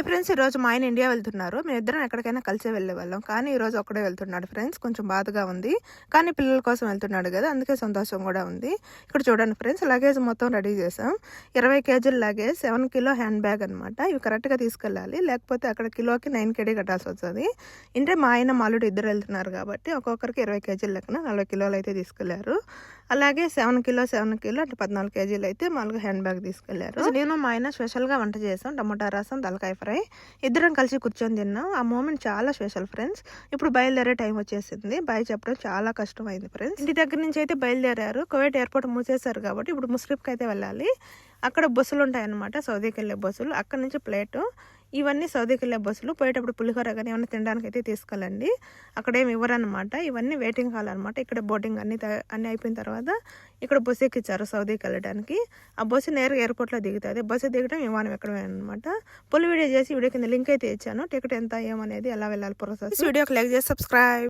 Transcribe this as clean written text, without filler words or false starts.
Hi friends, ఈరోజు మా ఆయన ఇండియా వెళ్తున్నారు. మేమిద్దరం ఎక్కడికైనా కలిసే వెళ్ళేవాళ్ళం. కానీ ఈరోజు ఒక్కడే వెళ్తున్నాడు ఫ్రెండ్స్. కొంచెం బాధగా ఉంది, కానీ పిల్లల కోసం వెళ్తున్నాడు కదా, అందుకే సంతోషం కూడా ఉంది. ఇక్కడ చూడండి ఫ్రెండ్స్, లగేజ్ మొత్తం రెడీ చేసాం. 20 కేజీల లగేజ్, 7 కిలో హ్యాండ్ బ్యాగ్ అనమాట. ఇవి కరెక్ట్గా తీసుకెళ్ళాలి, లేకపోతే అక్కడ కిలోకి 9 కేడీ కట్టాల్సి వస్తుంది. అంటే మా ఆయన మాలుడు ఇద్దరు వెళ్తున్నారు కాబట్టి ఒక్కొక్కరికి 20 కేజీల లెక్కన 40 కిలోలు అయితే తీసుకెళ్లారు. అలాగే 7 కిలో అంటే 14 కేజీలు అయితే మామూలుగా హ్యాండ్ బ్యాగ్ తీసుకెళ్లారు. నేను మా ఆయన స్పెషల్గా వంట చేసాం, టమోటా రసం, తలకాయ ఫ్రై. ఇద్దరం కలిసి కూర్చొని తిన్నాం. ఆ మూమెంట్ చాలా స్పెషల్ ఫ్రెండ్స్. ఇప్పుడు బయలుదేరే టైం వచ్చేసింది. బాయ్ చెప్పడం చాలా కష్టమైంది ఫ్రెండ్స్. ఇంటి దగ్గర నుంచి అయితే బయలుదేరారు. కువైట్ ఎయిర్పోర్ట్ మూసేశారు కాబట్టి ఇప్పుడు ముస్రిఫ్కి అయితే వెళ్ళాలి. అక్కడ బస్సులు ఉంటాయన్నమాట, సౌదీకి వెళ్ళే బస్సులు. అక్కడ నుంచి ప్లేటు, ఇవన్నీ సౌదీకి వెళ్ళే బస్సులు. పోయేటప్పుడు పులిహోర కానీ ఏమైనా తినడానికి అయితే తీసుకెళ్ళండి. అక్కడేమి ఇవ్వరనమాట. ఇవన్నీ వెయిటింగ్ హాల్ అనమాట. ఇక్కడ బోటింగ్ అన్ని అయిపోయిన తర్వాత ఇక్కడ బస్సు ఎక్కిచ్చారు సౌదీకి వెళ్ళడానికి. ఆ బస్సు నేరుగా ఎయిర్పోర్ట్లో దిగుతుంది. బస్సు దిగడం విమానం ఎక్కడమే అనమాట. ఫుల్ వీడియో చేసి వీడియో కింద లింక్ అయితే ఇచ్చాను. టికెట్ ఎంత ఏమనేది ఎలా వెళ్ళాలి ప్రాసెస్. వీడియోకి లైక్ చేసి సబ్స్క్రైబ్.